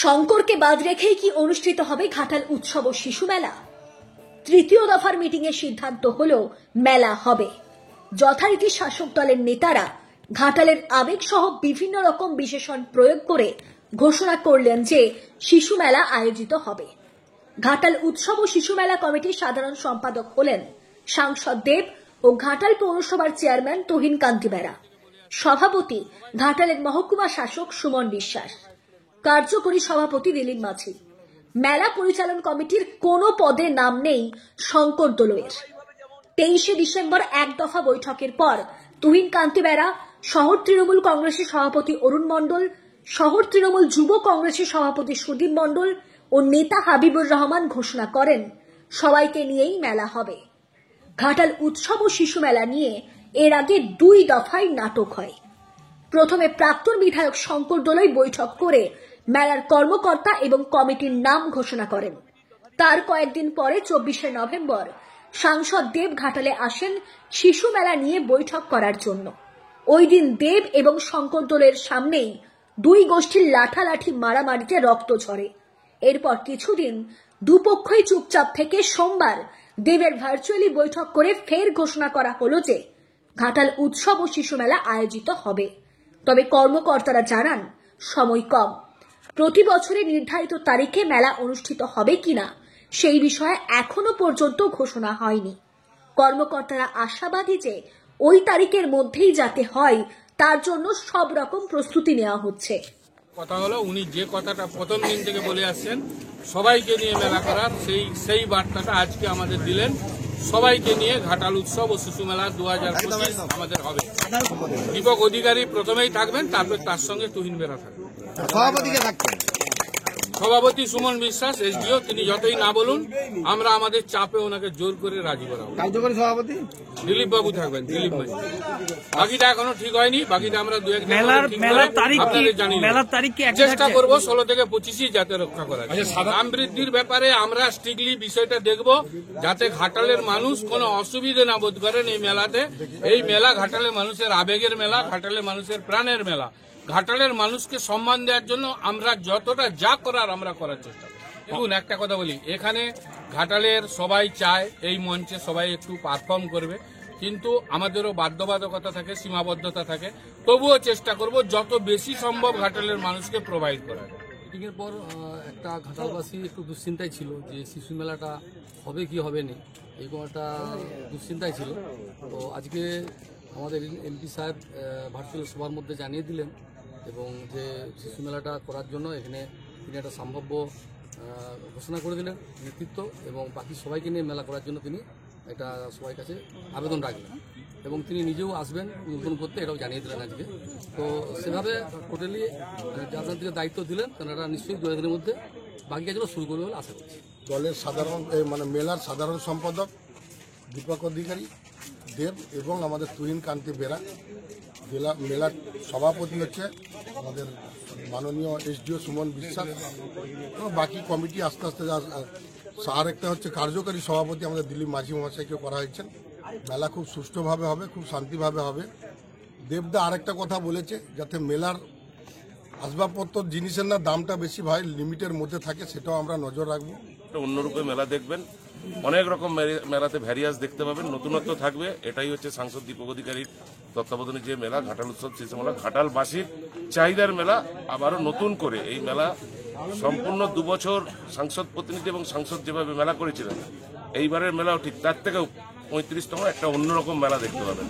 শঙ্করকে বাদ রেখেই কি অনুষ্ঠিত হবে ঘাটাল উৎসব ও শিশু মেলা? তৃতীয় দফার মিটিংয়ে সিদ্ধান্ত হলো মেলা হবে। যথারীতি শাসক দলের নেতারা ঘাটালের আবেগ সহ বিভিন্ন রকম বিশেষণ প্রয়োগ করে ঘোষণা করলেন যে শিশু মেলা আয়োজিত হবে। ঘাটাল উৎসব ও শিশু মেলা কমিটির সাধারণ সম্পাদক হলেন সাংসদ দেব ও ঘাটাল পৌরসভার চেয়ারম্যান তুহিন কান্তি বেরা। সভাপতি ঘাটালের মহকুমা শাসক সুমন বিশ্বাস, কার্যকরী সভাপতি দিলীপ মাঝি। মেলা পরিচালন কমিটির কোনো পদে নাম নেই শঙ্কর দোলয়ের। 23শে ডিসেম্বর এক দফা বৈঠকের পর তুহিন কান্তি বেরা, শহর তৃণমূল কংগ্রেসের সভাপতি অরুণ মণ্ডল, শহর তৃণমূল যুব কংগ্রেসের সভাপতি সুদীপ মণ্ডল ও নেতা হাবিবুর রহমান ঘোষণা করেন সবাইকে নিয়েই মেলা হবে। ঘাটাল উৎসব ও শিশু মেলা নিয়ে এর আগে 2 দফায় নাটক হয়। প্রথমে প্রাক্তন বিধায়ক শঙ্কর দোলই বৈঠক করে মেলার কর্মকর্তা এবং কমিটির নাম ঘোষণা করেন। তার কয়েকদিন পরে 24শে নভেম্বর সাংসদ দেব ঘাটালে আসেন শিশু মেলা নিয়ে বৈঠক করার জন্য। ওই দিন দেব এবং শঙ্কর দোলের সামনেই 2 গোষ্ঠীর লাঠালাঠি মারামারিতে রক্ত ঝরে। এরপর কিছুদিন দুপক্ষই চুপচাপ থেকে সোমবার দেবের ভার্চুয়ালি বৈঠক করে ফের ঘোষণা করা হলো যে ঘাটাল উৎসব ও শিশু মেলা আয়োজিত হবে। তবে কর্মকর্তারা জানান সময় কম। প্রতি বছরের নির্ধারিত তারিখে মেলা অনুষ্ঠিত হবে কিনা সেই বিষয়ে এখনো পর্যন্ত ঘোষণা হয়নি। কর্মকর্তারা আশাবাদী যে ওই তারিখের মধ্যেই যাতে হয় তার জন্য সব রকম প্রস্তুতি নেওয়া হচ্ছে। কথা হলো উনি যে কথাটা প্রথম দিন থেকে বলে আসছেন সবাইকে নিয়ে মেলা করার, সেই বার্তাটা আজকে আমাদের দিলেন। সবাইকে নিয়ে ঘাটাল উৎসব ও শিশু মেলা 2025 আমাদের হবে। দীপক অধিকারী প্রথমেই থাকবেন, তারপর তার সঙ্গে তুহিন বেরা থাকবেন। সভাপতি সুমন বিশ্বাস এসডিও, তিনি যতই না বলুন আমরা আমাদের চাপে ওনাকে জোর করে রাজি করাবো। কার্যকরী সভাপতি দিলীপ বাবু থাকবেন, দিলীপ ভাই। বাকিটা এখনো ঠিক হয়নি, বাকিটা আমরা 2-1 দিন চেষ্টা করবো 16 থেকে 25 যাতে রক্ষা করা যায়। দাম বৃদ্ধির ব্যাপারে আমরা স্ট্রিক্টলি বিষয়টা দেখব যাতে ঘাটালের মানুষ কোনো অসুবিধা না বোধ করেন এই মেলাতে। এই মেলা ঘাটালের মানুষের আবেগের মেলা, ঘাটালের মানুষের প্রাণের মেলা। ঘাটালের মানুষকে সম্মান দেওয়ার জন্য আমরা যতটা যা করার আমরা করার চেষ্টা করি। দেখুন একটা কথা বলি, এখানে ঘাটালের সবাই চায় এই মঞ্চে সবাই একটু পারফর্ম করবে, কিন্তু আমাদেরও বাধ্যবাধকতা থাকে, সীমাবদ্ধতা থাকে। তবুও চেষ্টা করব যত বেশি সম্ভব ঘাটালের মানুষকে প্রোভাইড করা। মিটিংয়ের পর একটা ঘাটালবাসী একটু দুশ্চিন্তায় ছিল যে শিশু মেলাটা হবে কি হবে না, এরকম একটা দুশ্চিন্তায় ছিল। তো আজকে আমাদের এমপি সাহেব ভার্চুয়াল সভার মধ্যে জানিয়ে দিলেন এবং যে শিশু মেলাটা করার জন্য এখানে তিনি একটা সম্ভাব্য ঘোষণা করে দিলেন নেতৃত্ব, এবং বাকি সবাইকে নিয়ে মেলা করার জন্য তিনি একটা সবাই কাছে আবেদন রাখলেন এবং তিনি নিজেও আসবেন উদ্বোধন করতে, এটাও জানিয়ে দিলেন আজকে। তো সেভাবে টোটালি আপনাদেরকে দায়িত্ব দিলেন, তেনারা নিশ্চয়ই 2 দিনের মধ্যে বাকি কাজগুলো শুরু করবে বলে আশা করছি। দলের সাধারণ মেলার সাধারণ সম্পাদক দীপক অধিকারী দেব এবং আমাদের তুহিন কান্তি বেরা। মেলার সভাপতি হচ্ছে আমাদের মাননীয় এসডিও সুমন বিশ্বাস এবং বাকি কমিটি আস্তে আস্তে আর একটা হচ্ছে কার্যকরী সভাপতি আমাদের দিলীপ মাঝি মহাশয়কে করা হয়েছে। মেলা খুব সুষ্ঠুভাবে হবে, খুব শান্তিভাবে হবে। দেবদা আরেকটা কথা বলেছে যাতে মেলার আসবাবপত্র জিনিসের না দামটা বেশি ভাই লিমিটের মধ্যে থাকে, সেটাও আমরা নজর রাখবো। অন্যরূপে মেলা দেখবেন, অনেক রকম মেলাতে ভ্যারিয়াস দেখতে পাবেন, নতুনত্ব থাকবে। এটাই হচ্ছে সাংসদ দীপক অধিকারীর তত্ত্বাবধানে যে মেলা ঘাটাল উৎসব শিশু মেলা, ঘাটালবাসীর চাহিদার মেলা। আবারও নতুন করে এই মেলা সম্পূর্ণ 2 বছর সাংসদ প্রতিনিধি এবং সাংসদ যেভাবে মেলা করেছিলেন, এইবারের মেলাও ঠিক তার থেকেও 35তম একটা অন্যরকম মেলা দেখতে পাবেন।